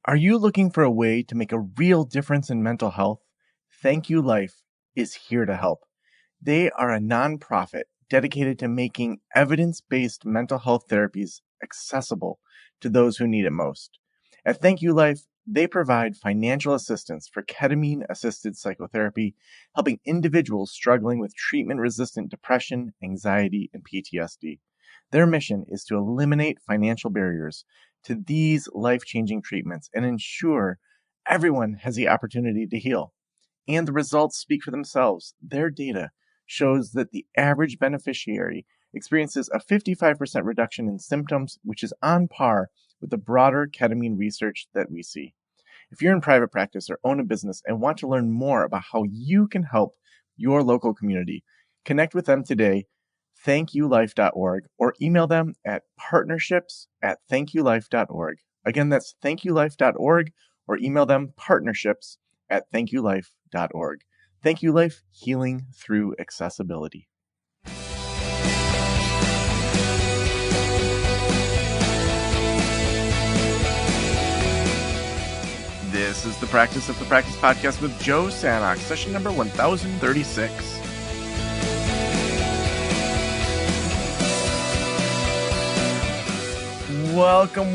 Are you looking for a way to make a real difference in mental health? Thank You Life is here to help. They are a nonprofit dedicated to making evidence-based mental health therapies accessible to those who need it most. At Thank You Life, they provide financial assistance for ketamine-assisted psychotherapy, helping individuals struggling with treatment-resistant depression, anxiety, and PTSD. Their mission is to eliminate financial barriers to these life-changing treatments and ensure everyone has the opportunity to heal. And the results speak for themselves. Their data shows that the average beneficiary experiences a 55% reduction in symptoms, which is on par with the broader ketamine research that we see. If you're in private practice or own a business and want to learn more about how you can help your local community, connect with them today, thankyoulife.org, or email them at partnerships@thankyoulife.org. Again, that's thankyoulife.org, or email them partnerships@thankyoulife.org. Thank You Life, healing through accessibility. This is the Practice of the Practice podcast with Joe Sanok, session number 1036. Welcome.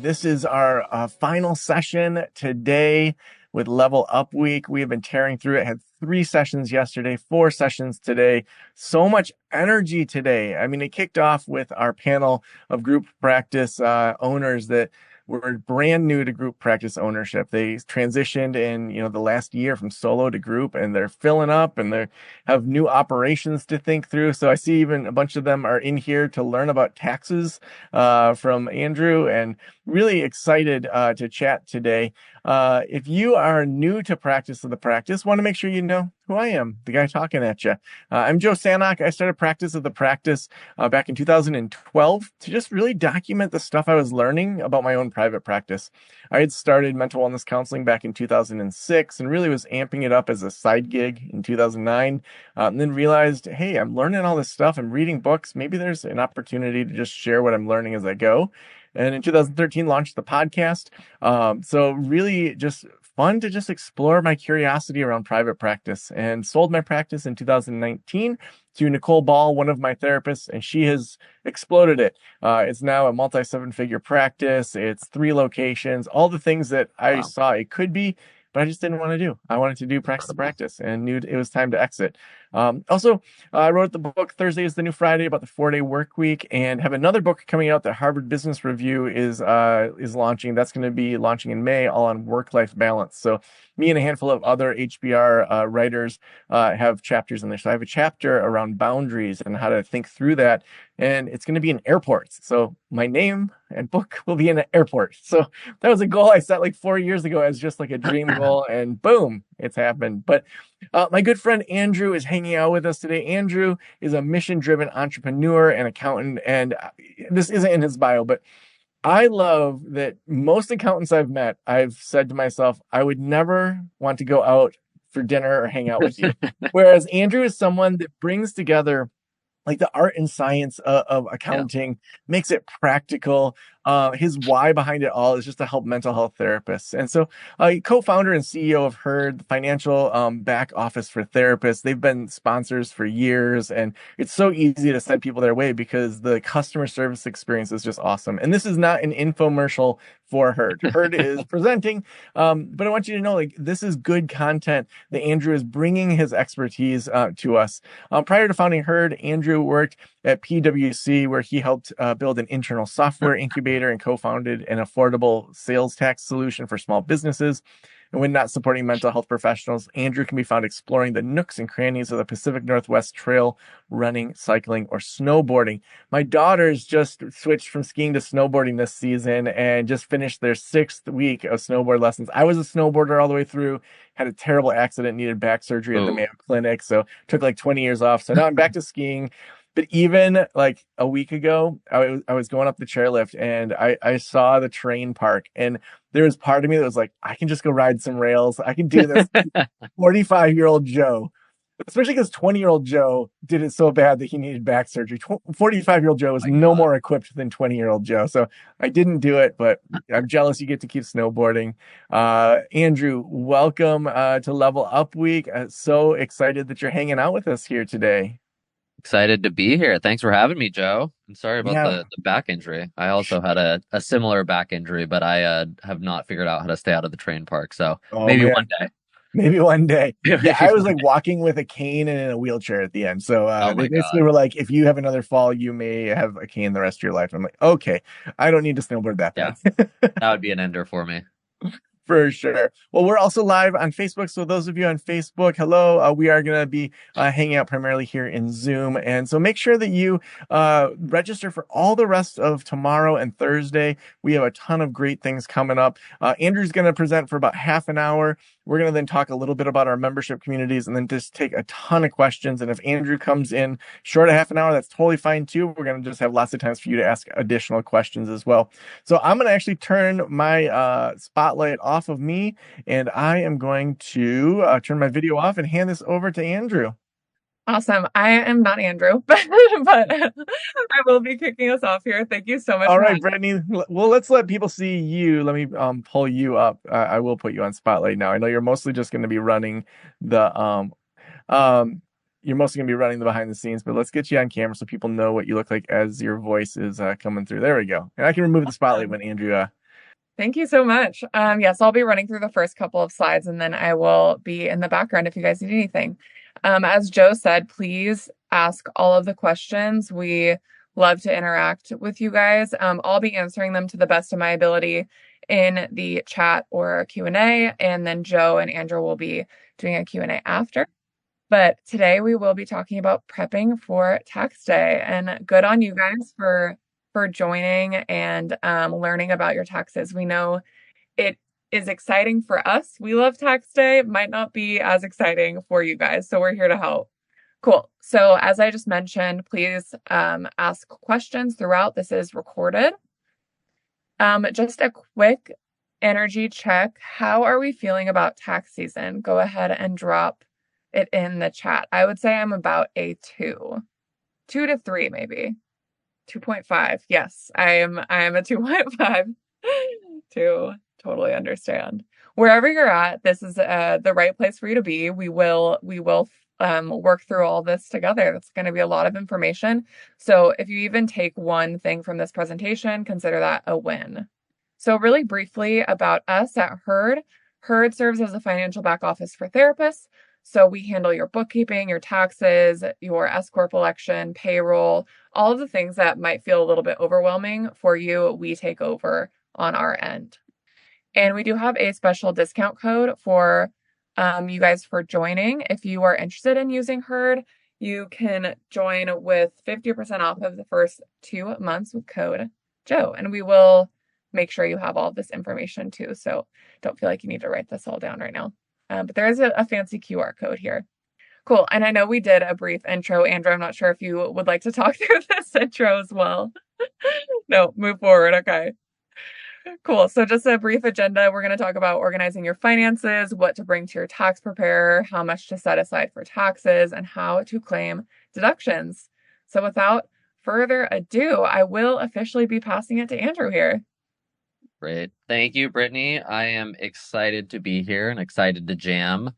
This is our final session today with Level Up Week. We have been tearing through it. Had 3 sessions yesterday, 4 sessions today. So much energy today. I mean, it kicked off with our panel of group practice owners that were brand new to group practice ownership. They transitioned in, the last year from solo to group, and they're filling up and they have new operations to think through. So I see even a bunch of them are in here to learn about taxes from Andrew, and really excited to chat today. If you are new to Practice of the Practice, want to make sure you know who I am, the guy talking at you. I'm Joe Sanok. I started Practice of the Practice back in 2012 to just really document the stuff I was learning about my own private practice. I had started mental wellness counseling back in 2006 and really was amping it up as a side gig in 2009, and then realized, hey, I'm learning all this stuff. I'm reading books. Maybe there's an opportunity to just share what I'm learning as I go. And in 2013, launched the podcast. So really just fun to just explore my curiosity around private practice, and sold my practice in 2019 to Nicole Ball, one of my therapists, and she has exploded it. It's now a multi-7-figure practice. It's 3 locations, all the things that I saw it could be, but I just didn't want to do. I wanted to do Practice to Practice and knew it was time to exit. I wrote the book Thursday is the New Friday about the 4-day work week, and have another book coming out that Harvard Business Review is launching. That's going to be launching in May, all on work-life balance. So me and a handful of other HBR writers have chapters in there. So I have a chapter around boundaries and how to think through that, and it's going to be in airports. So my name and book will be in an airport. So that was a goal I set like 4 years ago as just like a dream goal, and boom, it's happened. But my good friend Andrew is hanging out with us today. Andrew is a mission-driven entrepreneur and accountant, and this isn't in his bio, but I love that most accountants I've met, I've said to myself, I would never want to go out for dinner or hang out with you. Whereas Andrew is someone that brings together like the art and science of accounting, makes it practical. His why behind it all is just to help mental health therapists. And so co-founder and CEO of HERD, the financial back office for therapists. They've been sponsors for years, and it's so easy to send people their way because the customer service experience is just awesome. And this is not an infomercial for HERD. HERD is presenting, but I want you to know, like, this is good content that Andrew is bringing his expertise to us. Prior to founding HERD, Andrew worked at PwC, where he helped build an internal software incubator and co-founded an affordable sales tax solution for small businesses. And when not supporting mental health professionals, Andrew can be found exploring the nooks and crannies of the Pacific Northwest Trail, running, cycling, or snowboarding. My daughters just switched from skiing to snowboarding this season and just finished their 6th week of snowboard lessons. I was a snowboarder all the way through, had a terrible accident, needed back surgery at the Mayo Clinic, so took like 20 years off. So now I'm back to skiing. But even like a week ago, I was going up the chairlift, and I saw the terrain park, and there was part of me that was like, I can just go ride some rails. I can do this. 45-year-old Joe. Especially because 20-year-old Joe did it so bad that he needed back surgery. 45-year-old Joe is My no God. more equipped than 20-year-old Joe. So I didn't do it, but I'm jealous you get to keep snowboarding. Andrew, welcome to Level Up Week. So excited that you're hanging out with us here today. Excited to be here. Thanks for having me, Joe. And sorry about Yeah. the back injury. I also had a similar back injury, but I have not figured out how to stay out of the train park. So Oh maybe man. one day. Maybe one day. Yeah, Maybe I was one like day. walking with a cane and in a wheelchair at the end. So Oh they my basically God. were like, if you have another fall, you may have a cane the rest of your life. I'm like, okay, I don't need to snowboard that Yeah, bad. that would be an ender for me. For sure. Well, we're also live on Facebook. So, those of you on Facebook, hello. We are going to be hanging out primarily here in Zoom. And so, make sure that you register for all the rest of tomorrow and Thursday. We have a ton of great things coming up. Andrew's going to present for about half an hour. We're going to then talk a little bit about our membership communities and then just take a ton of questions. And if Andrew comes in short of half an hour, that's totally fine too. We're going to just have lots of times for you to ask additional questions as well. So I'm going to actually turn my spotlight off of me, and I am going to turn my video off and hand this over to Andrew. Awesome. I am not Andrew, but I will be kicking us off here. Thank you so much All for right, having Brittany. Well, let's let people see you. Let me pull you up. I will put you on spotlight now. I know you're mostly just going to be running the um you're mostly going to be running the behind the scenes, but let's get you on camera so people know what you look like as your voice is coming through. There we go. And I can remove the spotlight me. when Andrew Thank you so much. Yes, I'll be running through the first couple of slides and then I will be in the background if you guys need anything. As Joe said, please ask all of the questions. We love to interact with you guys. I'll be answering them to the best of my ability in the chat or Q&A, and then Joe and Andrew will be doing a Q&A after. But today we will be talking about prepping for tax day, and good on you guys for joining and learning about your taxes. We know it is exciting for us. We love tax day. It might not be as exciting for you guys, so we're here to help. Cool. So as I just mentioned, please ask questions throughout. This is recorded. Just a quick energy check. How are we feeling about tax season? Go ahead and drop it in the chat. I would say I'm about a 2 to 3 maybe. 2.5. Yes, I am a 2.5 to totally understand. Wherever you're at, this is the right place for you to be. We will work through all this together. That's going to be a lot of information. So if you even take one thing from this presentation, consider that a win. So really briefly about us at Herd. Herd serves as a financial back office for therapists. So we handle your bookkeeping, your taxes, your S Corp election, payroll, all of the things that might feel a little bit overwhelming for you, we take over on our end. And we do have a special discount code for you guys for joining. If you are interested in using Herd, you can join with 50% off of the first 2 months with code Joe. And we will make sure you have all of this information too. So don't feel like you need to write this all down right now. But there is a fancy QR code here. Cool. And I know we did a brief intro. Andrew, I'm not sure if you would like to talk through this intro as well. No, move forward. Okay. Cool. So just a brief agenda. We're going to talk about organizing your finances, what to bring to your tax preparer, how much to set aside for taxes, and how to claim deductions. So without further ado, I will officially be passing it to Andrew here. Great. Thank you, Brittany. I am excited to be here and excited to jam.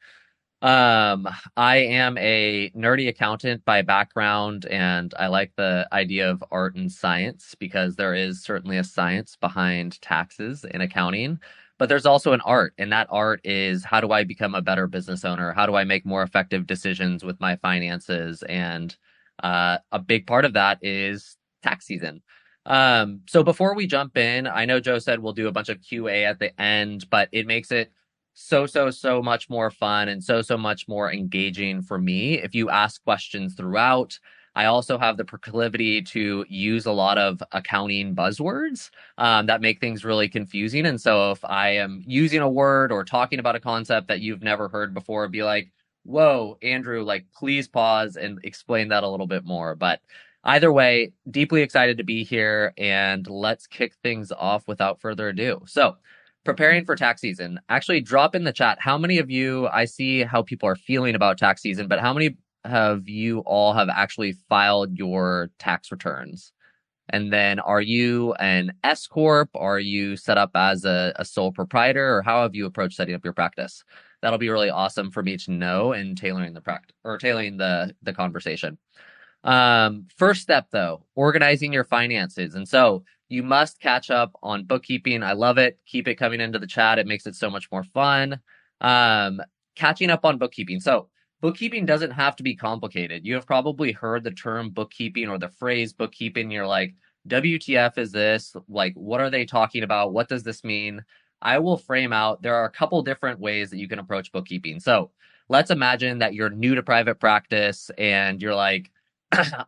I am a nerdy accountant by background, and I like the idea of art and science because there is certainly a science behind taxes and accounting, but there's also an art, and that art is how do I become a better business owner? How do I make more effective decisions with my finances? And a big part of that is tax season. So before we jump in, I know Joe said we'll do a bunch of QA at the end, but it makes it so much more fun and so much more engaging for me if you ask questions throughout. I also have the proclivity to use a lot of accounting buzzwords that make things really confusing. And so if I am using a word or talking about a concept that you've never heard before, be like, whoa, Andrew, like, please pause and explain that a little bit more. But either way, deeply excited to be here, and let's kick things off without further ado. So preparing for tax season. Actually, drop in the chat how many of you, I see how people are feeling about tax season, but how many have you all have actually filed your tax returns? And then are you an S Corp? Are you set up as a sole proprietor, or how have you approached setting up your practice? That'll be really awesome for me to know in tailoring the practice or tailoring the conversation. First step though, organizing your finances. And so you must catch up on bookkeeping. I love it. Keep it coming into the chat. It makes it so much more fun. Catching up on bookkeeping. So bookkeeping doesn't have to be complicated. You have probably heard the term bookkeeping or the phrase bookkeeping. You're like, WTF is this? Like, what are they talking about? What does this mean? I will frame out, there are a couple different ways that you can approach bookkeeping. So let's imagine that you're new to private practice and you're like,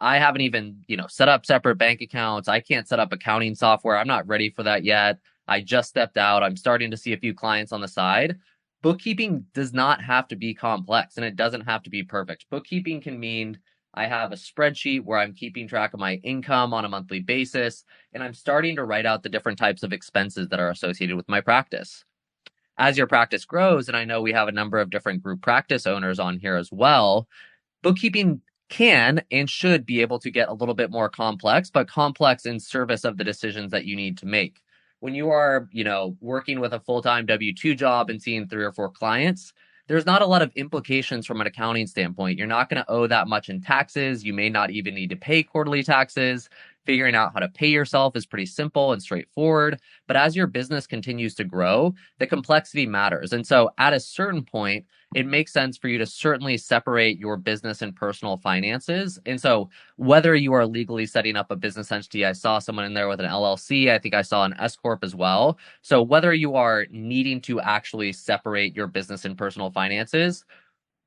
I haven't even, set up separate bank accounts. I can't set up accounting software. I'm not ready for that yet. I just stepped out. I'm starting to see a few clients on the side. Bookkeeping does not have to be complex and it doesn't have to be perfect. Bookkeeping can mean I have a spreadsheet where I'm keeping track of my income on a monthly basis, and I'm starting to write out the different types of expenses that are associated with my practice. As your practice grows, and I know we have a number of different group practice owners on here as well, bookkeeping can and should be able to get a little bit more complex, but complex in service of the decisions that you need to make. When you are, working with a full-time W-2 job and seeing 3 or 4 clients, there's not a lot of implications from an accounting standpoint. You're not going to owe that much in taxes. You may not even need to pay quarterly taxes. Figuring out how to pay yourself is pretty simple and straightforward. But as your business continues to grow, the complexity matters. And so at a certain point, it makes sense for you to certainly separate your business and personal finances. And so whether you are legally setting up a business entity, I saw someone in there with an LLC. I think I saw an S Corp as well. So whether you are needing to actually separate your business and personal finances,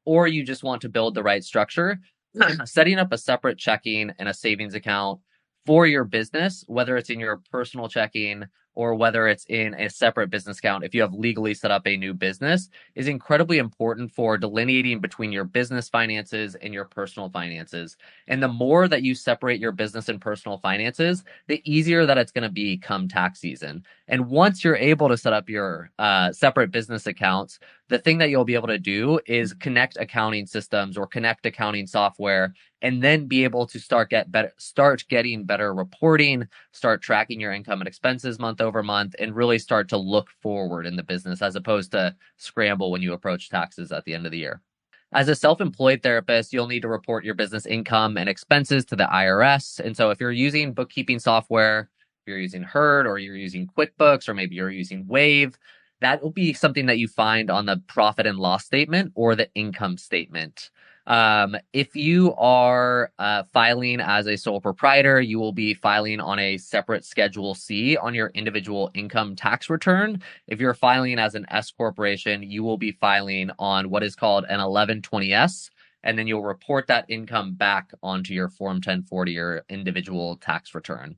or you just want to build the right structure, setting up a separate checking and a savings account for your business, whether it's in your personal checking or whether it's in a separate business account, if you have legally set up a new business, is incredibly important for delineating between your business finances and your personal finances. And the more that you separate your business and personal finances, the easier that it's going to be come tax season. And once you're able to set up your separate business accounts, the thing that you'll be able to do is connect accounting systems or connect accounting software, and then be able to start getting better reporting, start tracking your income and expenses month over month, and really start to look forward in the business as opposed to scramble when you approach taxes at the end of the year. As a self-employed therapist, you'll need to report your business income and expenses to the IRS. And so if you're using bookkeeping software, if you're using Herd or you're using QuickBooks or maybe you're using Wave, that will be something that you find on the profit and loss statement or the income statement. If you are filing as a sole proprietor, you will be filing on a separate Schedule C on your individual income tax return. If you're filing as an S corporation, you will be filing on what is called an 1120S, and then you'll report that income back onto your Form 1040 or individual tax return.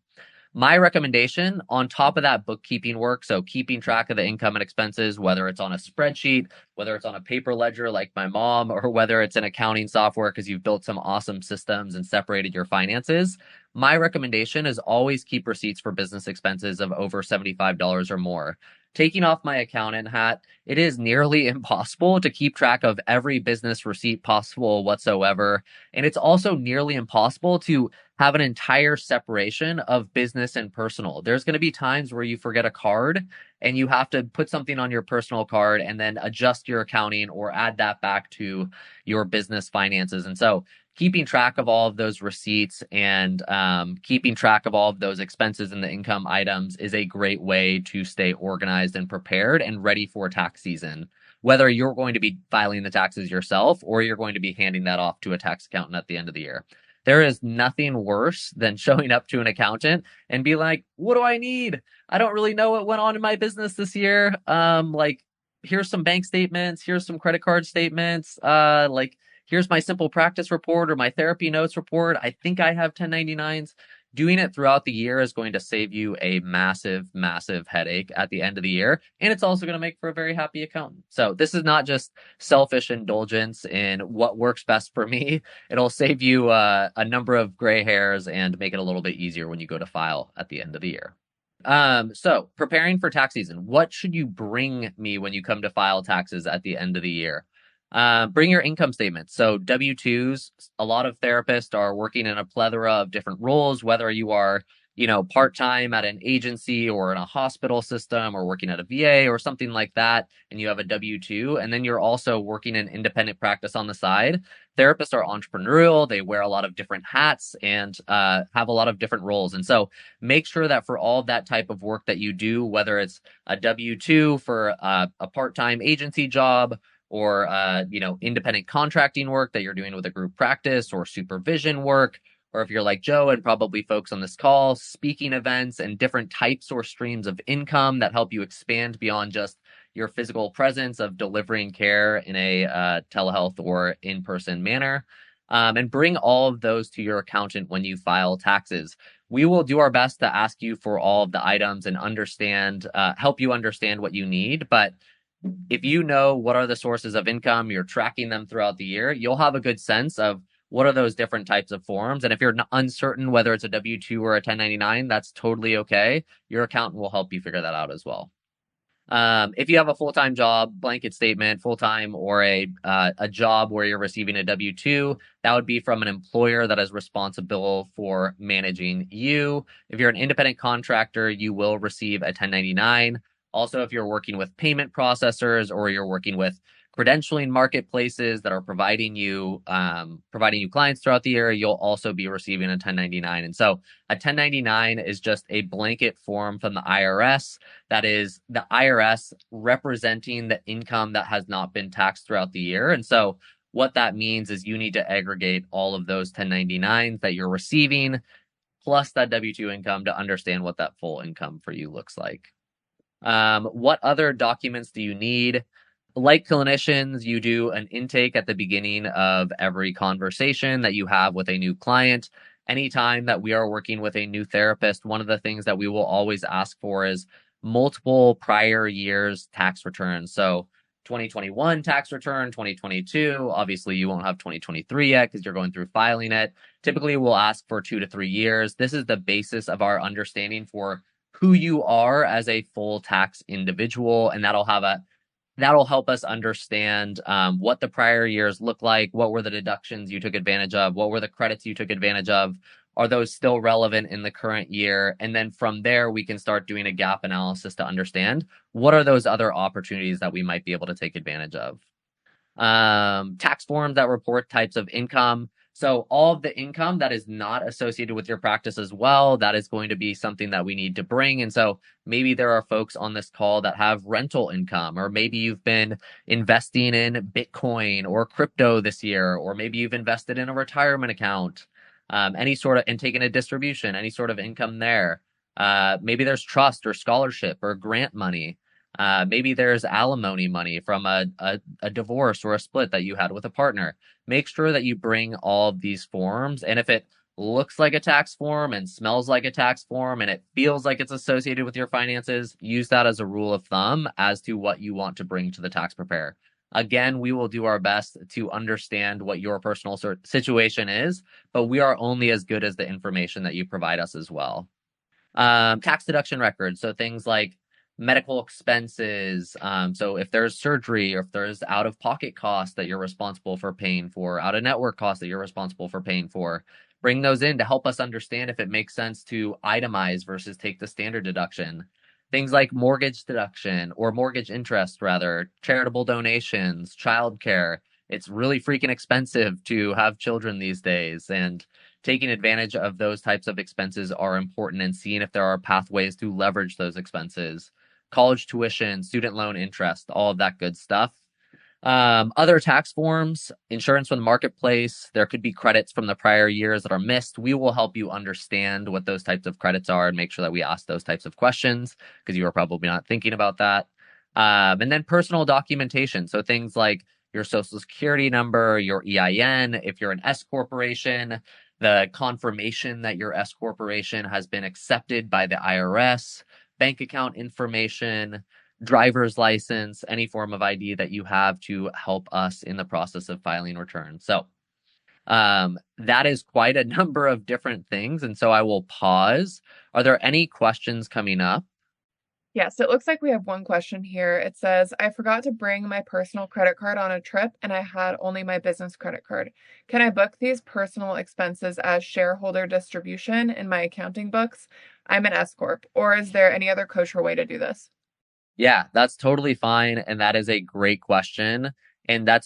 My recommendation on top of that bookkeeping work, so keeping track of the income and expenses, whether it's on a spreadsheet, whether it's on a paper ledger like my mom, or whether it's an accounting software because you've built some awesome systems and separated your finances, my recommendation is always keep receipts for business expenses of over $75 or more. Taking off my accountant hat, it is nearly impossible to keep track of every business receipt possible whatsoever. And it's also nearly impossible to have an entire separation of business and personal. There's going to be times where you forget a card and you have to put something on your personal card and then adjust your accounting or add that back to your business finances. And so keeping track of all of those receipts and keeping track of all of those expenses and the income items is a great way to stay organized and prepared and ready for tax season, whether you're going to be filing the taxes yourself or you're going to be handing that off to a tax accountant at the end of the year. There is nothing worse than showing up to an accountant and be like, what do I need? I don't really know what went on in my business this year. Here's some bank statements. Here's some credit card statements. Here's my simple practice report or my therapy notes report. I think I have 1099s. Doing it throughout the year is going to save you a massive, massive headache at the end of the year. And it's also going to make for a very happy accountant. So this is not just selfish indulgence in what works best for me. It'll save you a number of gray hairs and make it a little bit easier when you go to file at the end of the year. So preparing for tax season, what should you bring me when you come to file taxes at the end of the year? Bring your income statements. So W-2s, a lot of therapists are working in a plethora of different roles, whether you are, part-time at an agency or in a hospital system or working at a VA or something like that, and you have a W-2, and then you're also working in independent practice on the side. Therapists are entrepreneurial. They wear a lot of different hats and have a lot of different roles. And so make sure that for all of that type of work that you do, whether it's a W-2 for a part-time agency job or independent contracting work that you're doing with a group practice or supervision work, or if you're like Joe and probably folks on this call, speaking events and different types or streams of income that help you expand beyond just your physical presence of delivering care in a telehealth or in-person manner. And bring all of those to your accountant when you file taxes. We will do our best to ask you for all of the items and help you understand what you need. But if you know what are the sources of income, you're tracking them throughout the year, you'll have a good sense of what are those different types of forms. And if you're uncertain whether it's a W-2 or a 1099, that's totally okay. Your accountant will help you figure that out as well. If you have a full-time job, blanket statement, full-time, or a job where you're receiving a W-2, that would be from an employer that is responsible for managing you. If you're an independent contractor, you will receive a 1099. Also, if you're working with payment processors or you're working with credentialing marketplaces that are providing you clients throughout the year, you'll also be receiving a 1099. And so a 1099 is just a blanket form from the IRS. That is the IRS representing the income that has not been taxed throughout the year. And so what that means is you need to aggregate all of those 1099s that you're receiving plus that W-2 income to understand what that full income for you looks like. What other documents do you need? Like clinicians, you do an intake at the beginning of every conversation that you have with a new client. Anytime that we are working with a new therapist, one of the things that we will always ask for is multiple prior years tax returns. So 2021 tax return, 2022, obviously you won't have 2023 yet because you're going through filing it. Typically we'll ask for 2 to 3 years. This is the basis of our understanding for who you are as a full tax individual, and that'll help us understand what the prior years look like, what were the deductions you took advantage of, what were the credits you took advantage of, are those still relevant in the current year? And then from there, we can start doing a gap analysis to understand what are those other opportunities that we might be able to take advantage of. Tax forms that report types of income. So all of the income that is not associated with your practice as well, that is going to be something that we need to bring. And so maybe there are folks on this call that have rental income, or maybe you've been investing in Bitcoin or crypto this year, or maybe you've invested in a retirement account, and taken a distribution, any sort of income there. Maybe there's trust or scholarship or grant money. Maybe there's alimony money from a divorce or a split that you had with a partner. Make sure that you bring all of these forms. And if it looks like a tax form and smells like a tax form and it feels like it's associated with your finances, use that as a rule of thumb as to what you want to bring to the tax preparer. Again, we will do our best to understand what your personal situation is, but we are only as good as the information that you provide us as well. Tax deduction records. So things like medical expenses. So if there's surgery or if there's out of pocket costs that you're responsible for paying for, out of network costs that you're responsible for paying for, bring those in to help us understand if it makes sense to itemize versus take the standard deduction. Things like mortgage deduction or mortgage interest, rather, charitable donations, childcare. It's really freaking expensive to have children these days, and taking advantage of those types of expenses are important, and seeing if there are pathways to leverage those expenses. College tuition, student loan interest, all of that good stuff. Other tax forms, insurance from the marketplace. There could be credits from the prior years that are missed. We will help you understand what those types of credits are and make sure that we ask those types of questions because you are probably not thinking about that. And then personal documentation. So things like your social security number, your EIN, if you're an S corporation, the confirmation that your S corporation has been accepted by the IRS, bank account information, driver's license, any form of ID that you have to help us in the process of filing returns. So That is quite a number of different things. And so I will pause. Are there any questions coming up? Yes, it looks like we have one question here. It says, I forgot to bring my personal credit card on a trip and I had only my business credit card. Can I book these personal expenses as shareholder distribution in my accounting books? I'm an S Corp. Or is there any other kosher way to do this? Yeah, that's totally fine. And that is a great question. And that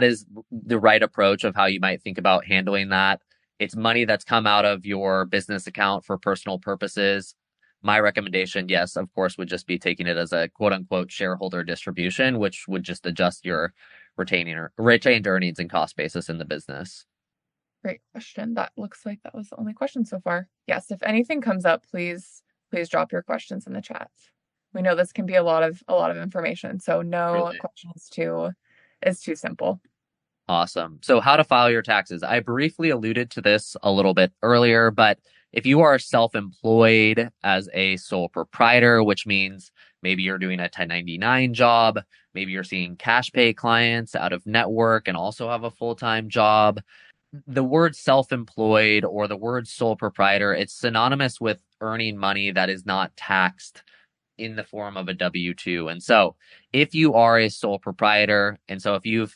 is the right approach of how you might think about handling that. It's money that's come out of your business account for personal purposes. My recommendation, yes, of course, would just be taking it as a quote unquote shareholder distribution, which would just adjust your retained earnings and cost basis in the business. Great question. That looks like that was the only question so far. Yes, if anything comes up, please drop your questions in the chat. We know this can be a lot of information, so no Really? question is too simple. Awesome. So, how to file your taxes. I briefly alluded to this a little bit earlier, but if you are self employed as a sole proprietor, which means maybe you're doing a 1099 job, maybe you're seeing cash pay clients out of network and also have a full time job, the word self employed or the word sole proprietor, it's synonymous with earning money that is not taxed in the form of a W-2. And so if you are a sole proprietor, and so if you've,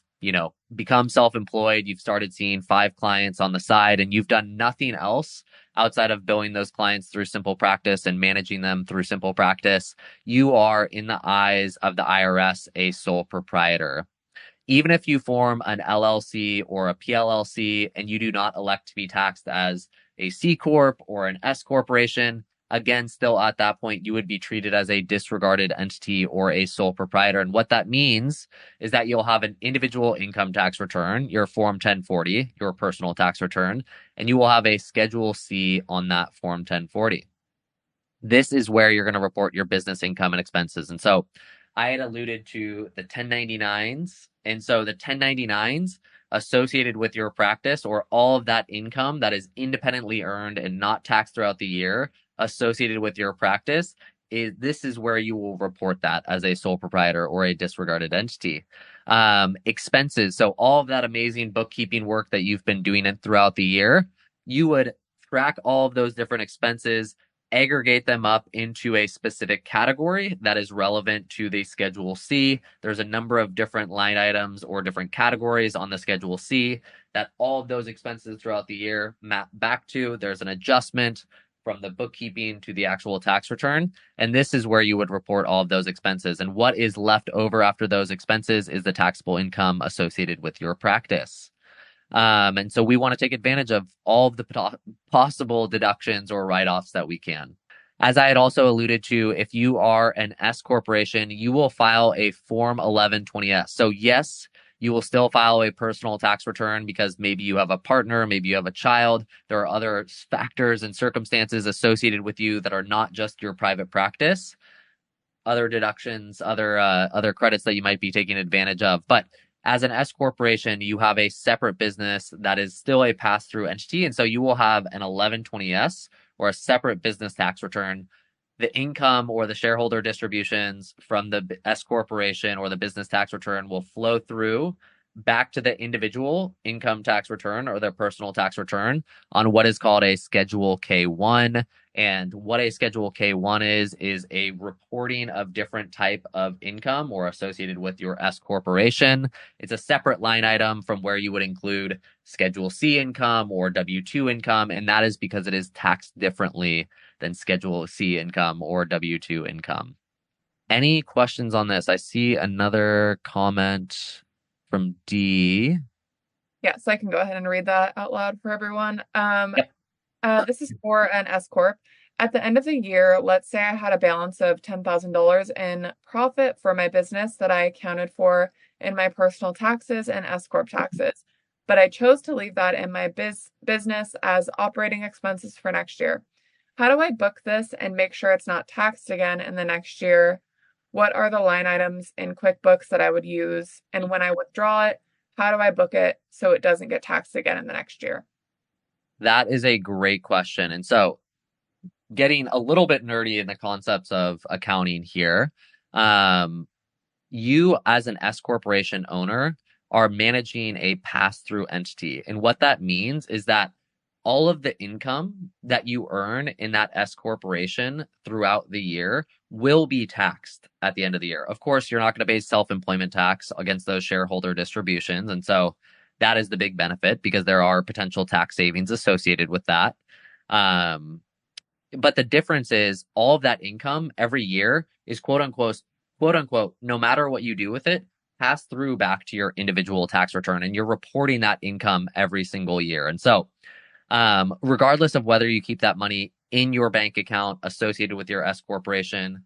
become self-employed, you've started seeing 5 clients on the side and you've done nothing else outside of billing those clients through Simple Practice and managing them through Simple Practice, you are in the eyes of the IRS a sole proprietor. Even if you form an LLC or a PLLC and you do not elect to be taxed as a C Corp or an S Corporation, again, still at that point, you would be treated as a disregarded entity or a sole proprietor. And what that means is that you'll have an individual income tax return, your Form 1040, your personal tax return, and you will have a Schedule C on that Form 1040. This is where you're going to report your business income and expenses. And so I had alluded to the 1099s. And so the 1099s associated with your practice or all of that income that is independently earned and not taxed throughout the year associated with your practice this is where you will report that as a sole proprietor or a disregarded entity. Expenses. So all of that amazing bookkeeping work that you've been doing throughout the year, you would track all of those different expenses, aggregate them up into a specific category that is relevant to the Schedule C. There's a number of different line items or different categories on the Schedule C that all of those expenses throughout the year map back to. There's an adjustment from the bookkeeping to the actual tax return. And this is where you would report all of those expenses. And what is left over after those expenses is the taxable income associated with your practice. And so we want to take advantage of all of the possible deductions or write-offs that we can. As I had also alluded to, if you are an S corporation, you will file a Form 1120S. So yes, you will still file a personal tax return because maybe you have a partner, maybe you have a child. There are other factors and circumstances associated with you that are not just your private practice, other deductions, other credits that you might be taking advantage of. But as an S corporation, you have a separate business that is still a pass-through entity. And so you will have an 1120S or a separate business tax return. The income or the shareholder distributions from the S corporation or the business tax return will flow through back to the individual income tax return or their personal tax return on what is called a Schedule K1. And what a Schedule K1 is a reporting of different type of income or associated with your S corporation. It's a separate line item from where you would include Schedule C income or W-2 income, and that is because it is taxed differently than Schedule C income or W-2 income. Any questions on this? I see another comment from D. Yes, I can go ahead and read that out loud for everyone. Yep. This is for an S Corp. At the end of the year, let's say I had a balance of $10,000 in profit for my business that I accounted for in my personal taxes and S Corp taxes, but I chose to leave that in my business as operating expenses for next year. How do I book this and make sure it's not taxed again in the next year? What are the line items in QuickBooks that I would use? And when I withdraw it, how do I book it so it doesn't get taxed again in the next year? That is a great question. And so getting a little bit nerdy in the concepts of accounting here, you as an S corporation owner are managing a pass-through entity. And what that means is that all of the income that you earn in that S corporation throughout the year will be taxed at the end of the year. Of course, you're not going to pay self-employment tax against those shareholder distributions. And so that is the big benefit because there are potential tax savings associated with that. But the difference is all of that income every year is quote unquote, no matter what you do with it, pass through back to your individual tax return, and you're reporting that income every single year. And so regardless of whether you keep that money in your bank account associated with your S corporation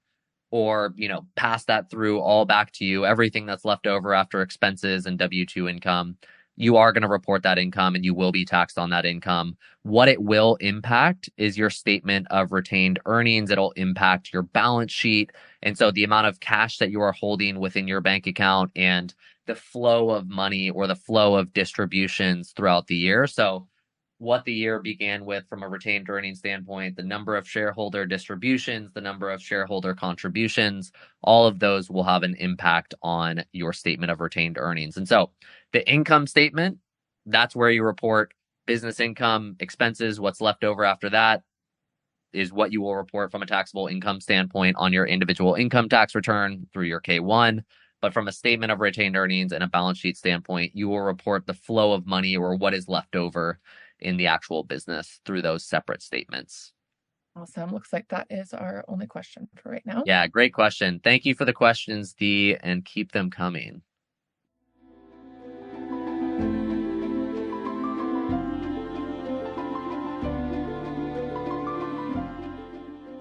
or, pass that through all back to you, everything that's left over after expenses and W-2 income, you are going to report that income and you will be taxed on that income. What it will impact is your statement of retained earnings. It'll impact your balance sheet. And so the amount of cash that you are holding within your bank account and the flow of money or the flow of distributions throughout the year. So what the year began with from a retained earnings standpoint, the number of shareholder distributions, the number of shareholder contributions, all of those will have an impact on your statement of retained earnings. And so the income statement, that's where you report business income, expenses, what's left over after that is what you will report from a taxable income standpoint on your individual income tax return through your K-1. But from a statement of retained earnings and a balance sheet standpoint, you will report the flow of money or what is left over in the actual business through those separate statements. Awesome. Looks like that is our only question for right now. Yeah, great question. Thank you for the questions, Dee, and keep them coming.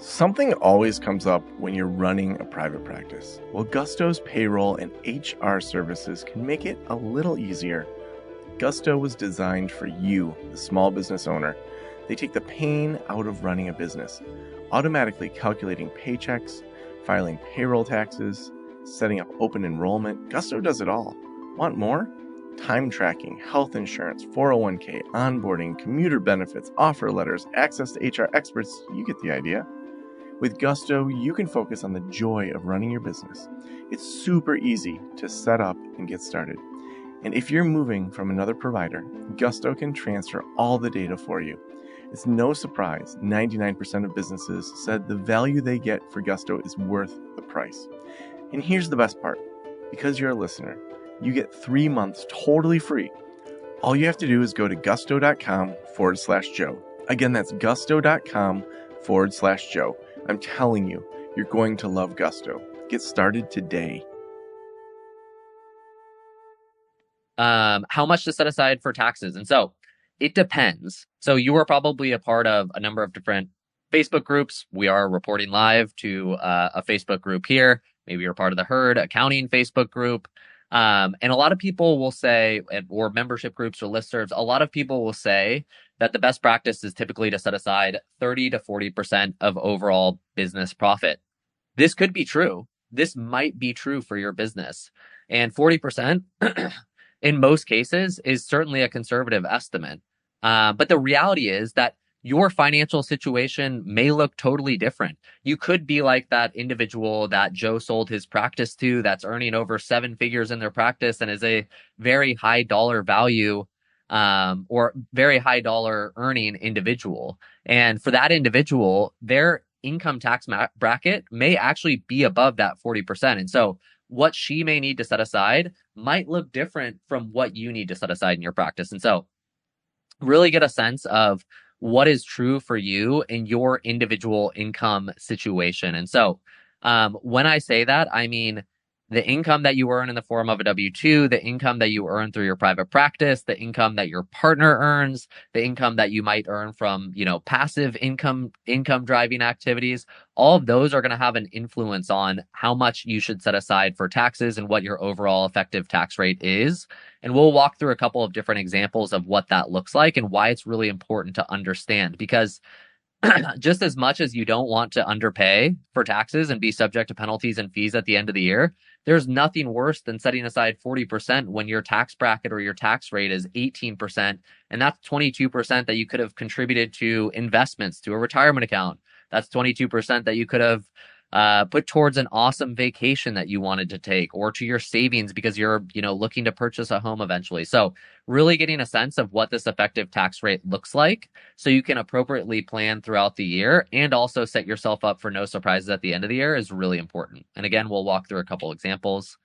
Something always comes up when you're running a private practice. Well, Gusto's payroll and HR services can make it a little easier. Gusto was designed for you, the small business owner. They take the pain out of running a business, automatically calculating paychecks, filing payroll taxes, setting up open enrollment. Gusto does it all. Want more? Time tracking, health insurance, 401k, onboarding, commuter benefits, offer letters, access to HR experts. You get the idea. With Gusto, you can focus on the joy of running your business. It's super easy to set up and get started. And if you're moving from another provider, Gusto can transfer all the data for you. It's no surprise 99% of businesses said the value they get for Gusto is worth the price. And here's the best part. Because you're a listener, you get 3 months totally free. All you have to do is go to gusto.com/Joe. Again, that's gusto.com/Joe. I'm telling you, you're going to love Gusto. Get started today. How much to set aside for taxes? And so it depends. So you are probably a part of a number of different Facebook groups. We are reporting live to a Facebook group here. Maybe you're part of the Herd Accounting Facebook group. And a lot of people will say, or membership groups or listservs, a lot of people will say that the best practice is typically to set aside 30 to 40% of overall business profit. This could be true. This might be true for your business. And 40% in most cases is certainly a conservative estimate. But the reality is that your financial situation may look totally different. You could be like that individual that Joe sold his practice to that's earning over 7 figures in their practice and is a very high dollar value or very high dollar earning individual. And for that individual, their income tax bracket may actually be above that 40%. And so what she may need to set aside might look different from what you need to set aside in your practice. And so really get a sense of what is true for you in your individual income situation. And so when I say that, I mean the income that you earn in the form of a W-2, the income that you earn through your private practice, the income that your partner earns, the income that you might earn from, passive income driving activities. All of those are going to have an influence on how much you should set aside for taxes and what your overall effective tax rate is. And we'll walk through a couple of different examples of what that looks like and why it's really important to understand, because just as much as you don't want to underpay for taxes and be subject to penalties and fees at the end of the year, there's nothing worse than setting aside 40% when your tax bracket or your tax rate is 18%. And that's 22% that you could have contributed to investments, to a retirement account. That's 22% that you could have put towards an awesome vacation that you wanted to take, or to your savings because you're, looking to purchase a home eventually. So really getting a sense of what this effective tax rate looks like so you can appropriately plan throughout the year and also set yourself up for no surprises at the end of the year is really important. And again, we'll walk through a couple examples.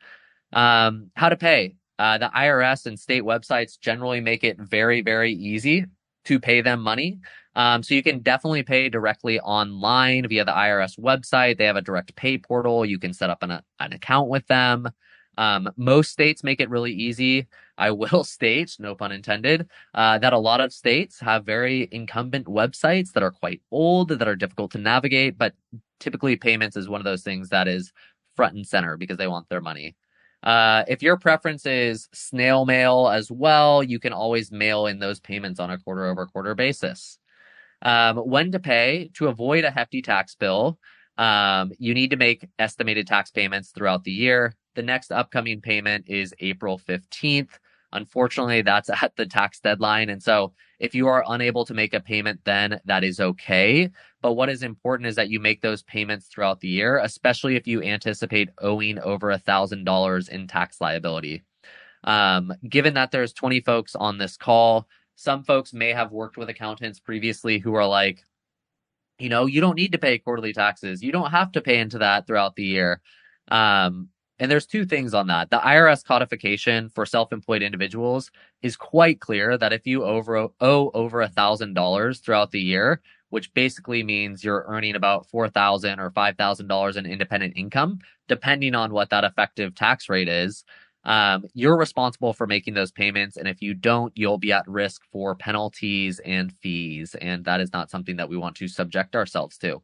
How to pay. The IRS and state websites generally make it very, very easy to pay them money. So you can definitely pay directly online via the IRS website. They have a direct pay portal. You can set up an account with them. Most states make it really easy. I will state, no pun intended, that a lot of states have very incumbent websites that are quite old, that are difficult to navigate, but typically payments is one of those things that is front and center because they want their money. If your preference is snail mail as well, you can always mail in those payments on a quarter-over-quarter basis. When to pay. To avoid a hefty tax bill, you need to make estimated tax payments throughout the year. The next upcoming payment is April 15th. Unfortunately, that's at the tax deadline. And so if you are unable to make a payment then, that is okay. But what is important is that you make those payments throughout the year, especially if you anticipate owing over $1,000 in tax liability. Given that there's 20 folks on this call, some folks may have worked with accountants previously who are like, you don't need to pay quarterly taxes. You don't have to pay into that throughout the year. And there's two things on that. The IRS codification for self-employed individuals is quite clear that if you owe over $1,000 throughout the year, which basically means you're earning about $4,000 or $5,000 in independent income, depending on what that effective tax rate is, you're responsible for making those payments. And if you don't, you'll be at risk for penalties and fees. And that is not something that we want to subject ourselves to.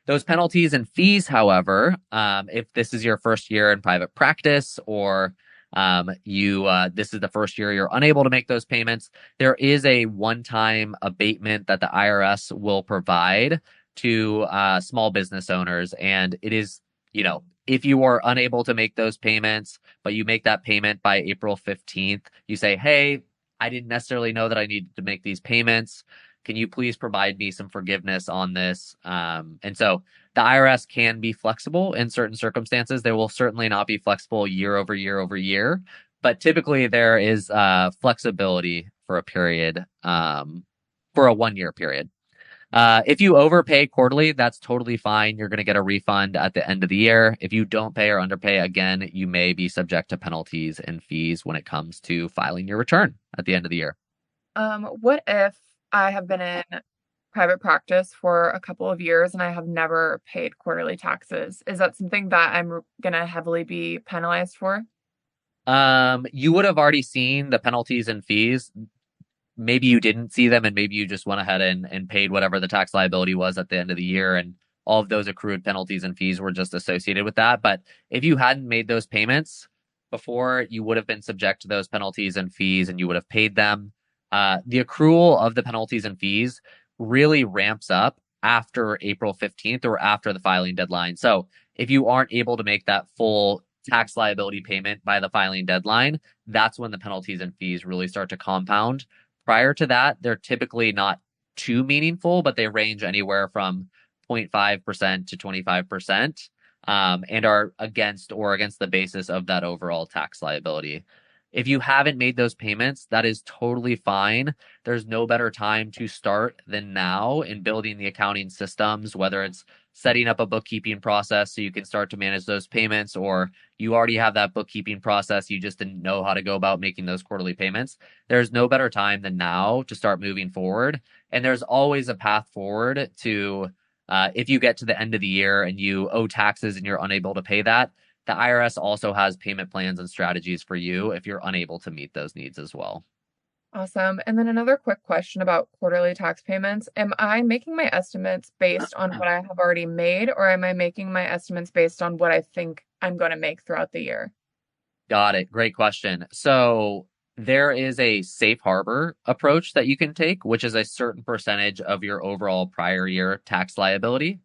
Those penalties and fees, however, if this is your first year in private practice or this is the first year you're unable to make those payments, there is a one-time abatement that the IRS will provide to small business owners. And it is, if you are unable to make those payments, but you make that payment by April 15th, you say, hey, I didn't necessarily know that I needed to make these payments. Can you please provide me some forgiveness on this? And so the IRS can be flexible in certain circumstances. They will certainly not be flexible year over year over year, but typically there is flexibility for a period, for a 1-year period. If you overpay quarterly, that's totally fine. You're going to get a refund at the end of the year. If you don't pay or underpay, again, you may be subject to penalties and fees when it comes to filing your return at the end of the year. What if I have been in private practice for a couple of years and I have never paid quarterly taxes? Is that something that I'm going to heavily be penalized for? You would have already seen the penalties and fees. Maybe you didn't see them and maybe you just went ahead and paid whatever the tax liability was at the end of the year. And all of those accrued penalties and fees were just associated with that. But if you hadn't made those payments before, you would have been subject to those penalties and fees and you would have paid them. The accrual of the penalties and fees really ramps up after April 15th or after the filing deadline. So if you aren't able to make that full tax liability payment by the filing deadline, that's when the penalties and fees really start to compound. Prior to that, they're typically not too meaningful, but they range anywhere from 0.5% to 25%, and are against the basis of that overall tax liability. If you haven't made those payments, that is totally fine. There's no better time to start than now in building the accounting systems, whether it's setting up a bookkeeping process so you can start to manage those payments, or you already have that bookkeeping process, you just didn't know how to go about making those quarterly payments. There's no better time than now to start moving forward. And there's always a path forward to, if you get to the end of the year and you owe taxes and you're unable to pay that, the IRS also has payment plans and strategies for you if you're unable to meet those needs as well. Awesome. And then another quick question about quarterly tax payments. Am I making my estimates based on what I have already made, or am I making my estimates based on what I think I'm going to make throughout the year? Got it. Great question. So there is a safe harbor approach that you can take, which is a certain percentage of your overall prior year tax liability.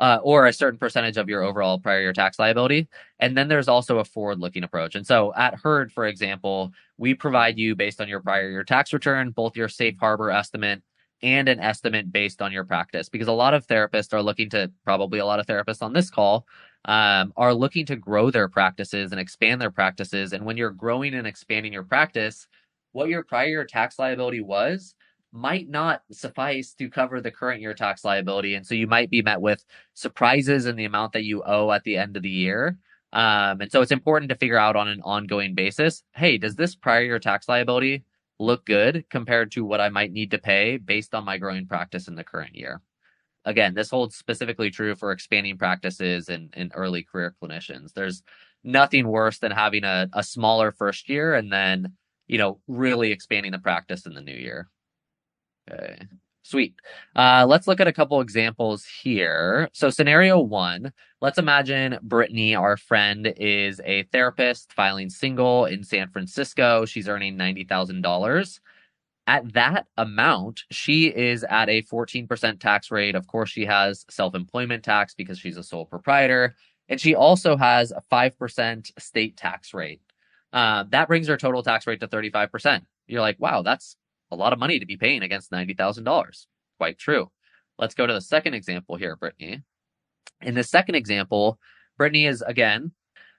Or a certain percentage of your overall prior year tax liability. And then there's also a forward-looking approach. And so at HERD, for example, we provide you, based on your prior year tax return, both your safe harbor estimate and an estimate based on your practice. Because a lot of therapists are looking to, probably a lot of therapists on this call, are looking to grow their practices and expand their practices. And when you're growing and expanding your practice, what your prior year tax liability was might not suffice to cover the current year tax liability. And so you might be met with surprises in the amount that you owe at the end of the year. And so it's important to figure out on an ongoing basis, hey, does this prior year tax liability look good compared to what I might need to pay based on my growing practice in the current year? Again, this holds specifically true for expanding practices and early career clinicians. There's nothing worse than having a smaller first year and then, really expanding the practice in the new year. Okay. Sweet. Let's look at a couple examples here. So scenario one, let's imagine Brittany, our friend, is a therapist filing single in San Francisco. She's earning $90,000. At that amount, she is at a 14% tax rate. Of course, she has self-employment tax because she's a sole proprietor. And she also has a 5% state tax rate. That brings her total tax rate to 35%. You're like, wow, that's a lot of money to be paying against $90,000. Quite true. Let's go to the second example here, Brittany. In the second example, Brittany is, again,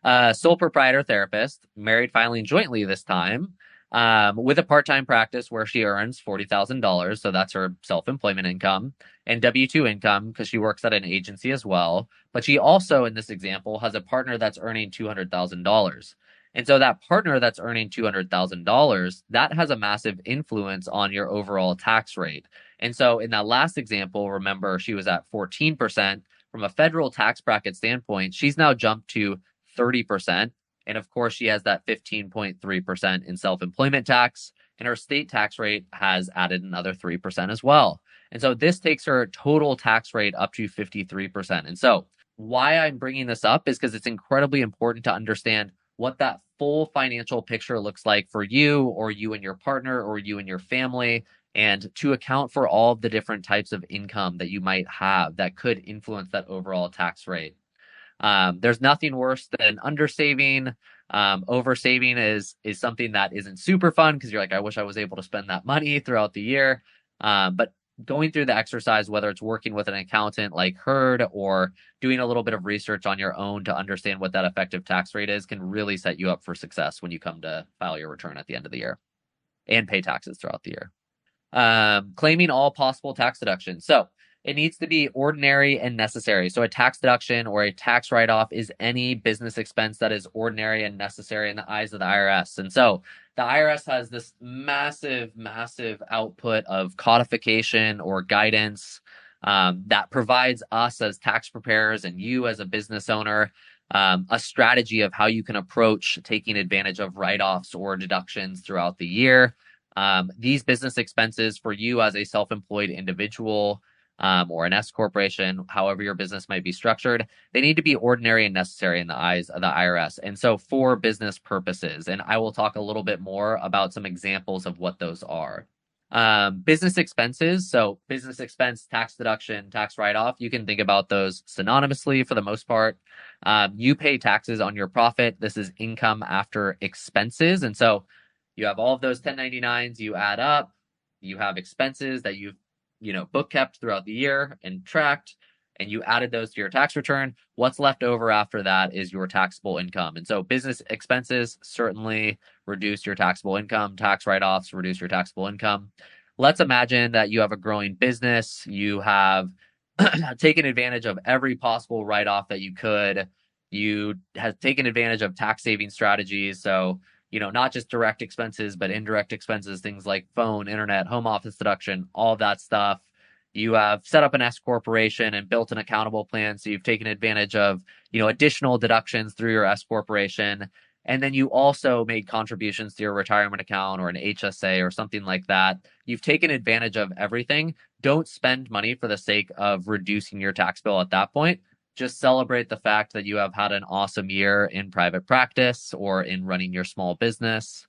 a sole proprietor therapist, married filing jointly this time, with a part-time practice where she earns $40,000. So that's her self-employment income, and W-2 income because she works at an agency as well. But she also, in this example, has a partner that's earning $200,000. And so that partner that's earning $200,000, that has a massive influence on your overall tax rate. And so in that last example, remember, she was at 14%. From a federal tax bracket standpoint, she's now jumped to 30%. And of course, she has that 15.3% in self-employment tax, and her state tax rate has added another 3% as well. And so this takes her total tax rate up to 53%. And so why I'm bringing this up is because it's incredibly important to understand what that full financial picture looks like for you or you and your partner or you and your family, and to account for all of the different types of income that you might have that could influence that overall tax rate. There's nothing worse than undersaving. Oversaving is something that isn't super fun because you're like, I wish I was able to spend that money throughout the year. But going through the exercise, whether it's working with an accountant like Herd or doing a little bit of research on your own to understand what that effective tax rate is, can really set you up for success when you come to file your return at the end of the year and pay taxes throughout the year. Claiming all possible tax deductions. So it needs to be ordinary and necessary. So a tax deduction or a tax write-off is any business expense that is ordinary and necessary in the eyes of the IRS. And so the IRS has this massive, massive output of codification or guidance that provides us as tax preparers and you as a business owner a strategy of how you can approach taking advantage of write-offs or deductions throughout the year. These business expenses for you as a self-employed individual or an S corporation, however your business might be structured, they need to be ordinary and necessary in the eyes of the IRS. And so for business purposes, and I will talk a little bit more about some examples of what those are. Business expenses, so business expense, tax deduction, tax write-off, you can think about those synonymously for the most part. You pay taxes on your profit. This is income after expenses. And so you have all of those 1099s, you add up, you have expenses that you've book kept throughout the year and tracked, and you added those to your tax return. What's left over after that is your taxable income. And so business expenses certainly reduce your taxable income. Tax write-offs reduce your taxable income. Let's imagine that you have a growing business. You have taken advantage of every possible write-off that you could. You have taken advantage of tax saving strategies. So not just direct expenses, but indirect expenses, things like phone, internet, home office deduction, all that stuff. You have set up an S corporation and built an accountable plan. So you've taken advantage of, additional deductions through your S corporation. And then you also made contributions to your retirement account or an HSA or something like that. You've taken advantage of everything. Don't spend money for the sake of reducing your tax bill at that point. Just celebrate the fact that you have had an awesome year in private practice or in running your small business.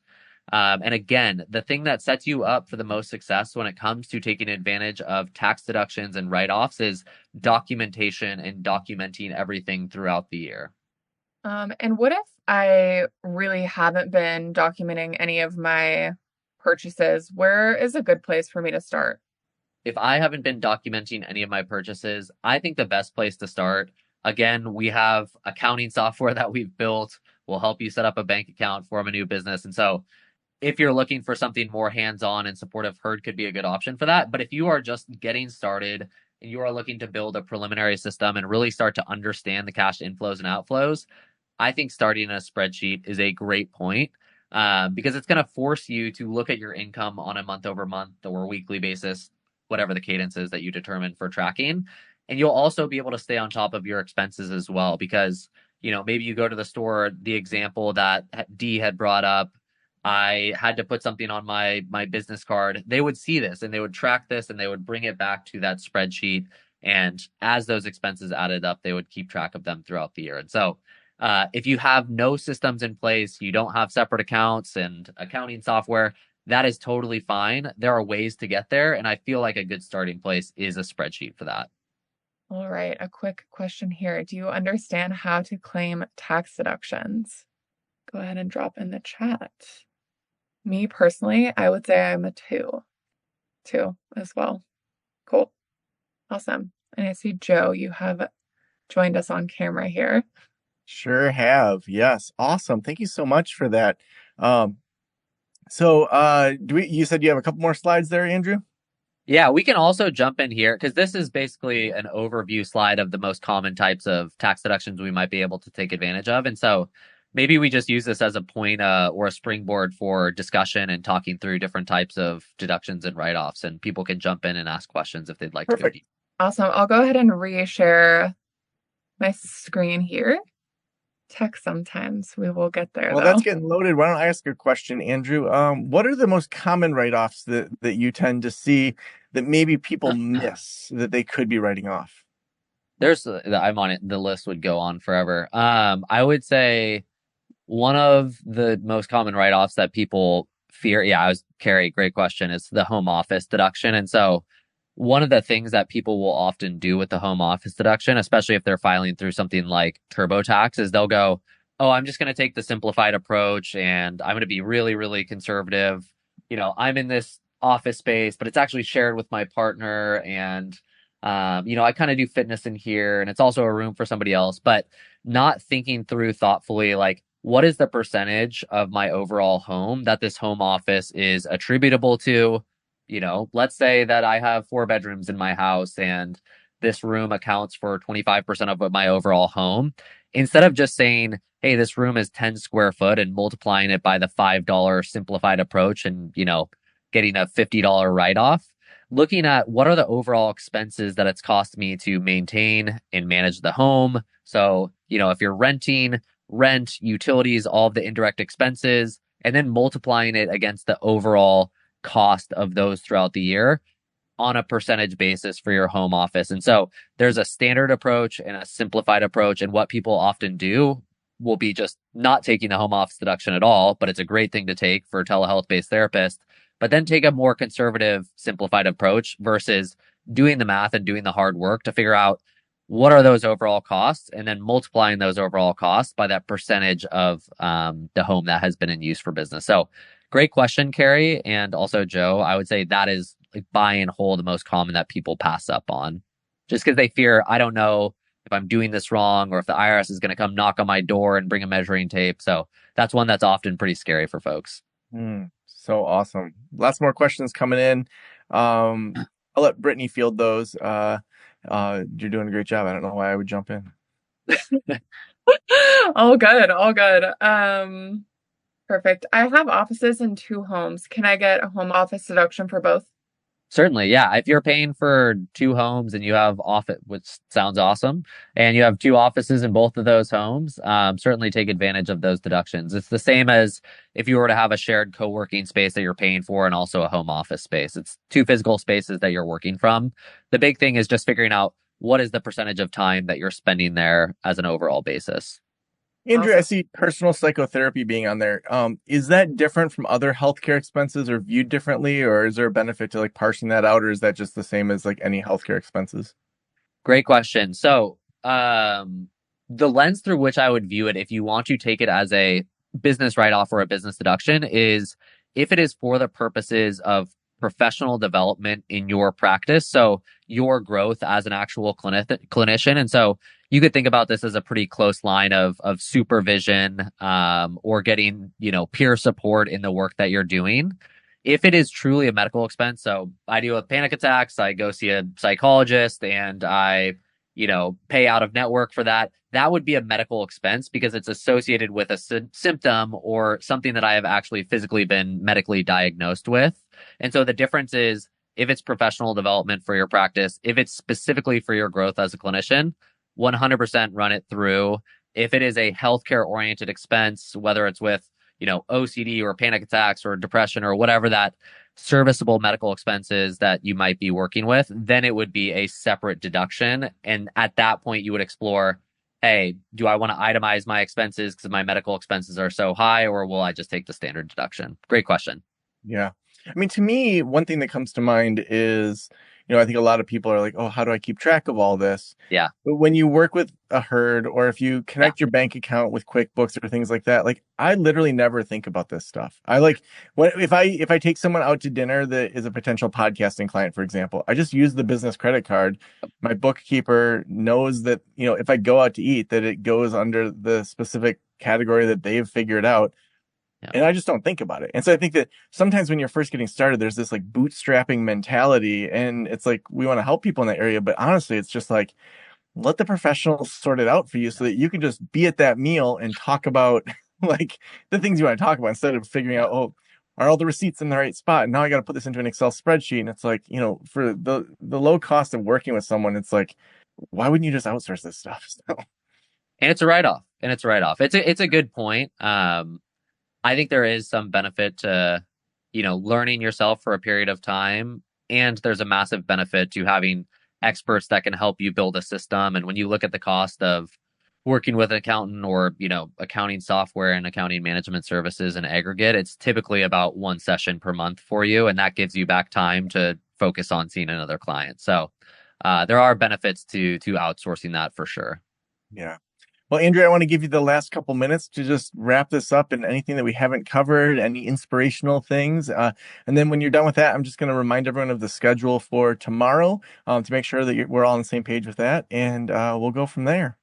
And again, the thing that sets you up for the most success when it comes to taking advantage of tax deductions and write-offs is documentation and documenting everything throughout the year. And what if I really haven't been documenting any of my purchases? Where is a good place for me to start? if I haven't been documenting any of my purchases, I think the best place to start, again, we have accounting software that we've built. Will help you set up a bank account, form a new business. And so if you're looking for something more hands-on and supportive, Herd could be a good option for that. But if you are just getting started and you are looking to build a preliminary system and really start to understand the cash inflows and outflows, I think starting a spreadsheet is a great point, because it's going to force you to look at your income on a month over month or weekly basis, whatever the cadence is that you determine for tracking. And you'll also be able to stay on top of your expenses as well, because, maybe you go to the store, the example that Dee had brought up, I had to put something on my business card. They would see this and they would track this and they would bring it back to that spreadsheet. And as those expenses added up, they would keep track of them throughout the year. And so if you have no systems in place, you don't have separate accounts and accounting software, that is totally fine. There are ways to get there. And I feel like a good starting place is a spreadsheet for that. All right, a quick question here. Do you understand how to claim tax deductions? Go ahead and drop in the chat. Me personally, I would say I'm a 2. 2 as well. Cool. Awesome. And I see, Joe, you have joined us on camera here. Sure have. Yes. Awesome. Thank you so much for that. You said you have a couple more slides there, Andrew? Yeah, we can also jump in here because this is basically an overview slide of the most common types of tax deductions we might be able to take advantage of. And so maybe we just use this as a point or a springboard for discussion and talking through different types of deductions and write-offs, and people can jump in and ask questions if they'd like Perfect. to. Awesome. I'll go ahead and reshare my screen here. Tech sometimes. We will get there. Well, that's getting loaded. Why don't I ask a question, Andrew? What are the most common write-offs that you tend to see that maybe people miss that they could be writing off? I'm on it. The list would go on forever. I would say one of the most common write-offs that people fear. Yeah, Carrie, great question. Is the home office deduction. And so one of the things that people will often do with the home office deduction, especially if they're filing through something like TurboTax, is they'll go, oh, I'm just going to take the simplified approach and I'm going to be really, really conservative. I'm in this office space, but it's actually shared with my partner. And, I kind of do fitness in here and it's also a room for somebody else, but not thinking through thoughtfully, like, what is the percentage of my overall home that this home office is attributable to? Let's say that I have 4 bedrooms in my house and this room accounts for 25% of my overall home. Instead of just saying, hey, this room is 10 square foot and multiplying it by the $5 simplified approach and, getting a $50 write-off, looking at what are the overall expenses that it's cost me to maintain and manage the home. So, if you're renting, rent, utilities, all of the indirect expenses, and then multiplying it against the overall cost of those throughout the year on a percentage basis for your home office. And so there's a standard approach and a simplified approach. And what people often do will be just not taking the home office deduction at all, but it's a great thing to take for telehealth-based therapists, but then take a more conservative, simplified approach versus doing the math and doing the hard work to figure out what are those overall costs and then multiplying those overall costs by that percentage of the home that has been in use for business. So great question, Carrie. And also, Joe, I would say that is like buy and hold the most common that people pass up on just because they fear, I don't know if I'm doing this wrong or if the IRS is going to come knock on my door and bring a measuring tape. So that's one that's often pretty scary for folks. So awesome. Lots more questions coming in. I'll let Brittany field those. You're doing a great job. I don't know why I would jump in. All good. All good. Perfect. I have offices in 2 homes. Can I get a home office deduction for both? Certainly, yeah. If you're paying for 2 homes and you have office, which sounds awesome, and you have 2 offices in both of those homes, certainly take advantage of those deductions. It's the same as if you were to have a shared co-working space that you're paying for and also a home office space. It's 2 physical spaces that you're working from. The big thing is just figuring out what is the percentage of time that you're spending there as an overall basis. Andrew, I see personal psychotherapy being on there. Is that different from other healthcare expenses or viewed differently, or is there a benefit to like parsing that out, or is that just the same as like any healthcare expenses? Great question. So, the lens through which I would view it, if you want to take it as a business write-off or a business deduction, is if it is for the purposes of professional development in your practice. So your growth as an actual clinician. And so you could think about this as a pretty close line of supervision, or getting, peer support in the work that you're doing. If it is truly a medical expense, so I deal with panic attacks, I go see a psychologist and I, pay out of network for that. That would be a medical expense because it's associated with a symptom or something that I have actually physically been medically diagnosed with. And so the difference is if it's professional development for your practice, if it's specifically for your growth as a clinician, 100% run it through. If it is a healthcare oriented expense, whether it's with, OCD or panic attacks or depression or whatever that serviceable medical expenses that you might be working with, then it would be a separate deduction. And at that point, you would explore, hey, do I want to itemize my expenses because my medical expenses are so high, or will I just take the standard deduction? Great question. Yeah. I mean, to me, one thing that comes to mind is, I think a lot of people are like, oh, how do I keep track of all this? Yeah. But when you work with a herd, or if you connect your bank account with QuickBooks or things like that, like I literally never think about this stuff. I like if I take someone out to dinner that is a potential podcasting client, for example, I just use the business credit card. My bookkeeper knows that, if I go out to eat, that it goes under the specific category that they've figured out. Yeah. And I just don't think about it. And so I think that sometimes when you're first getting started, there's this like bootstrapping mentality, and it's like, we want to help people in that area. But honestly, it's just like, let the professionals sort it out for you so that you can just be at that meal and talk about like the things you want to talk about instead of figuring out, oh, are all the receipts in the right spot? And now I got to put this into an Excel spreadsheet. And it's like, for the low cost of working with someone, it's like, why wouldn't you just outsource this stuff? So. And it's a write-off. It's a good point. I think there is some benefit to, learning yourself for a period of time. And there's a massive benefit to having experts that can help you build a system. And when you look at the cost of working with an accountant or, accounting software and accounting management services in aggregate, it's typically about one session per month for you. And that gives you back time to focus on seeing another client. So there are benefits to outsourcing that for sure. Yeah. Well, Andrea, I want to give you the last couple minutes to just wrap this up and anything that we haven't covered, any inspirational things. And then when you're done with that, I'm just going to remind everyone of the schedule for tomorrow to make sure that we're all on the same page with that. And we'll go from there.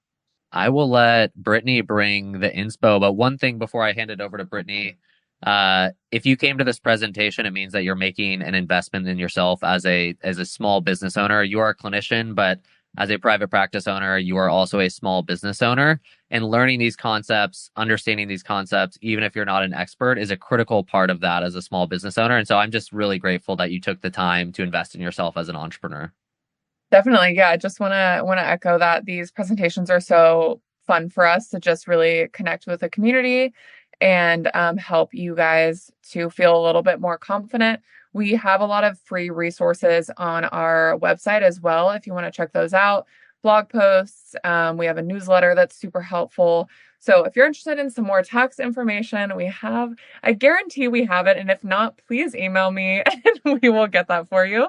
I will let Brittany bring the inspo. But one thing before I hand it over to Brittany, if you came to this presentation, it means that you're making an investment in yourself as a small business owner. You are a clinician, but as a private practice owner, you are also a small business owner, and learning these concepts, understanding these concepts, even if you're not an expert, is a critical part of that as a small business owner. And so I'm just really grateful that you took the time to invest in yourself as an entrepreneur. Definitely. Yeah. I just want to echo that these presentations are so fun for us to just really connect with the community and help you guys to feel a little bit more confident. We have a lot of free resources on our website as well, if you want to check those out. Blog posts. We have a newsletter that's super helpful. So if you're interested in some more tax information, I guarantee we have it. And if not, please email me and we will get that for you.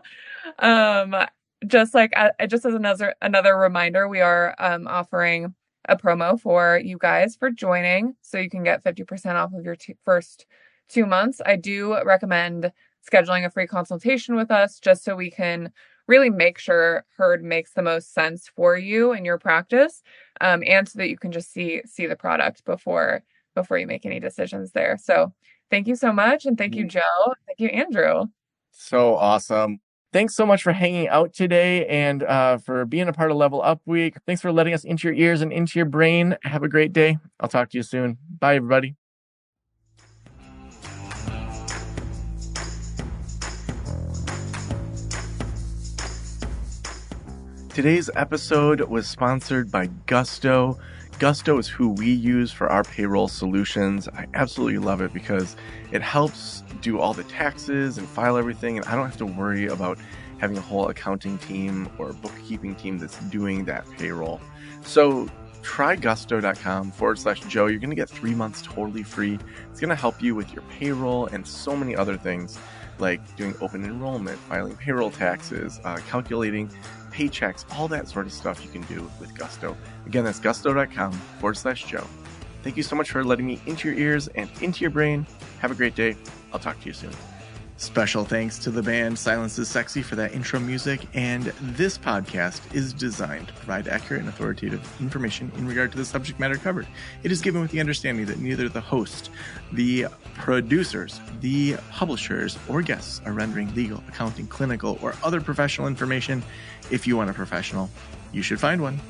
Just as another reminder, we are offering a promo for you guys for joining, so you can get 50% off of your first 2 months. I do recommend scheduling a free consultation with us just so we can really make sure Herd makes the most sense for you in your practice, and so that you can just see the product before you make any decisions there. So thank you so much, and thank you, Joe. Thank you, Andrew. So awesome. Thanks so much for hanging out today and for being a part of Level Up Week. Thanks for letting us into your ears and into your brain. Have a great day. I'll talk to you soon. Bye, everybody. Today's episode was sponsored by Gusto. Gusto is who we use for our payroll solutions. I absolutely love it because it helps do all the taxes and file everything, and I don't have to worry about having a whole accounting team or bookkeeping team that's doing that payroll. So try gusto.com/Joe. You're going to get 3 months totally free. It's going to help you with your payroll and so many other things like doing open enrollment, filing payroll taxes, calculating paychecks, all that sort of stuff you can do with Gusto. Again, that's gusto.com/Joe. Thank you so much for letting me into your ears and into your brain. Have a great day. I'll talk to you soon. Special thanks to the band Silence is Sexy for that intro music, and this podcast is designed to provide accurate and authoritative information in regard to the subject matter covered. It is given with the understanding that neither the host, the producers, the publishers, or guests are rendering legal, accounting, clinical, or other professional information. If you want a professional, you should find one.